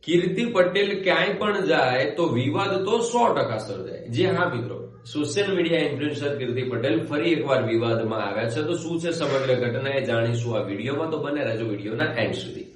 કીર્તિ પટેલ ક્યાંય પણ જાય તો વિવાદ તો 100% સર્જાય। જે હા મિત્રો, સોશિયલ મીડિયા ઇન્ફ્લુએન્સર કીર્તિ પટેલ ફરી એકવાર વિવાદમાં આવ્યા છે। તો શું છે સમગ્ર ઘટના એ જાણીશું આ વિડીયોમાં, તો બને રહેજો વિડીયોના એન્ડ સુધી।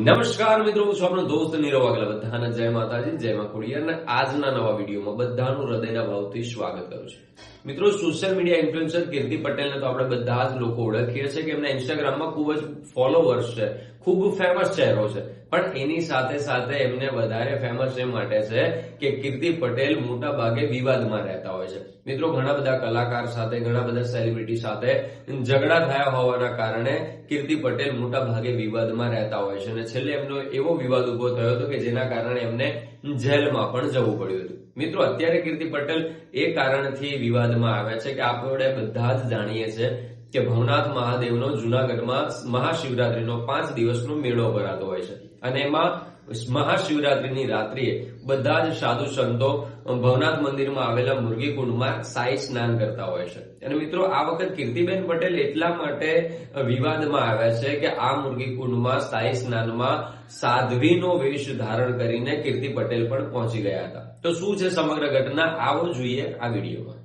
નમસ્કાર મિત્રો, હું છું આપણો દોસ્ત નીરવ વાઘેલા। બધાને જય માતાજી, જય માં ખોડિયાર અને આજના નવા વિડીયોમાં બધાનું હૃદયના ભાવથી સ્વાગત કરું છું। મિત્રો, સોશિયલ મીડિયા ઇન્ફ્લુએન્સર કીર્તિ પટેલને તો આપણે બધા જ લોકો ઓળખીએ છીએ કે એમના ઇન્સ્ટાગ્રામમાં ખૂબ જ ફોલોવર્સ છે, ખૂબ ફેમસ ચહેરો છે। પણ એની સાથે સાથે એમને વધારે ફેમસ એ માટે છે કે કીર્તિ પટેલ મોટા ભાગે વિવાદમાં રહેતા હોય છે। મિત્રો, ઘણા બધા કલાકાર સાથે, ઘણા બધા સેલિબ્રિટી સાથે ઝઘડા થયા હોવાના કારણે કીર્તિ પટેલ મોટા ભાગે વિવાદમાં રહેતા હોય છે અને છેલ્લે એમનો એવો વિવાદ ઉભો થયો હતો કે જેના કારણે એમને જેલમાં પણ જવું પડ્યું હતું। મિત્રો, અત્યારે કીર્તિ પટેલ એ કારણથી વિવાદમાં આવ્યા છે કે આપણે બધા જ જાણીએ છીએ કે ભવનાથ મહાદેવનો જૂનાગઢમાં મહાશિવરાત્રીનો 5 દિવસનો મેળો ભરાતો હોય છે અને એમાં મહાશિવરાત્રીની રાત્રિએ બધા જ સાધુ સંતો ભવનાથ મંદિરમાં આવેલા મુરગીકુંડમાં સાઈ સ્નાન કરતા હોય છે। અને મિત્રો, આ વખત કીર્તિબેન પટેલ એટલા માટે વિવાદમાં આવ્યા છે કે આ મુરગીકુંડમાં સાઈ સ્નાનમાં સાધ્વીનો વેશ ધારણ કરીને કીર્તિ પટેલ પણ પહોંચી ગયા હતા। તો શું છે સમગ્ર ઘટના, આવો જોઈએ આ વિડીયોમાં।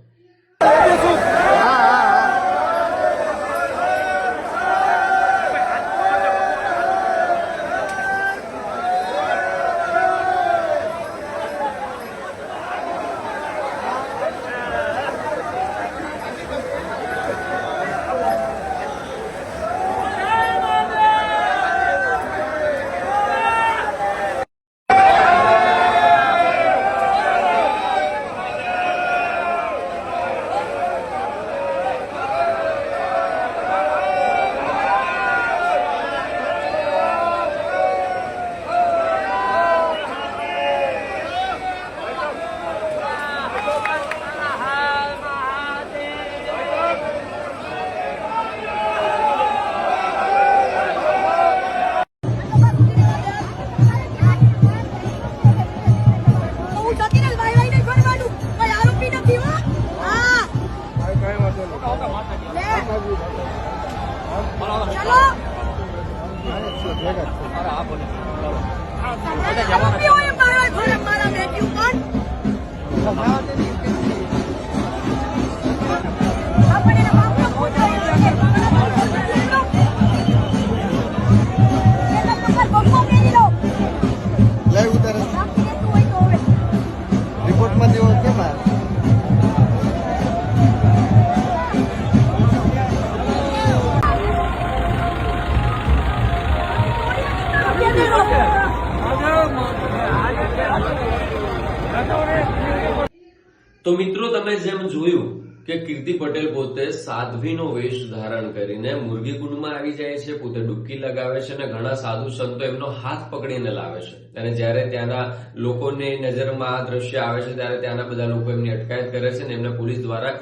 તો મિત્રો, તમે જેમ જોયું કે કીર્તિ પટેલ પોતે સાધ્વીનો વેશ ધારણ કરીને મુરગીકુંડમાં આવી જાય છે, પોતે ડૂબકી લગાવે છે અને ઘણા સાધુ સંતો એમનો હાથ પકડીને લાવે છે અને જ્યારે ત્યાંના લોકોની નજરમાં આ દ્રશ્ય આવે છે ત્યારે ત્યાંના બધા લોકો એમની અટકાયત કરે છે અને એમને પોલીસ દ્વારા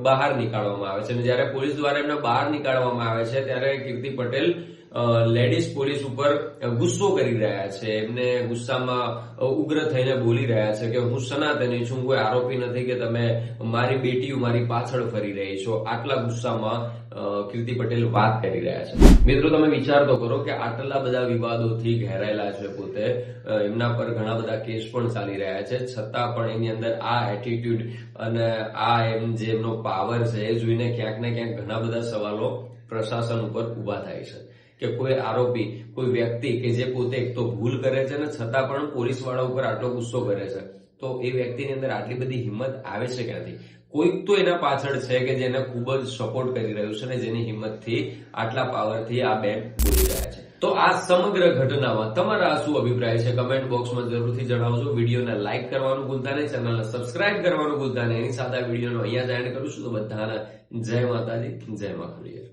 બહાર નીકાળવામાં આવે છે અને જ્યારે પોલીસ દ્વારા એમને બહાર નીકાળવામાં આવે છે ત્યારે કીર્તિ પટેલ લેડીઝ પોલીસ ઉપર ગુસ્સો કરી રહ્યા છે। એમને ગુસ્સામાં ઉગ્ર થઈને બોલી રહ્યા છે કે હું સનાતની છું, કોઈ આરોપી નથી કે તમે મારી બેટીઓ મારી પાછળ ફરી રહી છો। આટલા ગુસ્સામાં કીર્તિ પટેલ વાત કરી રહ્યા છે। મિત્રો, તમે વિચાર તો કરો કે આટલા બધા વિવાદોથી ઘેરાયેલા છે, પોતે એમના પર ઘણા બધા કેસ પણ ચાલી રહ્યા છે, છતાં પણ એની અંદર આ એટીટ્યુડ અને આ જે એમનો પાવર છે એ જોઈને ક્યાંક ને ક્યાંક ઘણા બધા સવાલો પ્રશાસન ઉપર ઉભા થાય છે કે કોઈ આરોપી, કોઈ વ્યક્તિ કે જે પોતે એક તો ભૂલ કરે છે ને છતાં પણ પોલીસ વાળા ઉપર આટલો ગુસ્સો કરે છે, તો એ વ્યક્તિની અંદર આટલી બધી હિંમત આવે છે ક્યાંથી? કોઈક તો એના પાછળ છે કે જેને ખૂબ જ સપોર્ટ કરી રહ્યું છે ને જેની હિંમતથી, આટલા પાવરથી આ બેન બોલી રહ્યા છે। તો આ સમગ્ર ઘટનામાં તમારા શું અભિપ્રાય છે કમેન્ટ બોક્સમાં જરૂરથી જણાવજો। વિડીયોને લાઈક કરવાનું ભૂલતા નહીં, ચેનલને સબસ્ક્રાઇબ કરવાનું ભૂલતા નહીં। એની સાથે આ વિડીયોનો અહીંયા જ એન્ડ કરું છું। તો બધાને જય માતાજી, જય માં ખોડિયાર।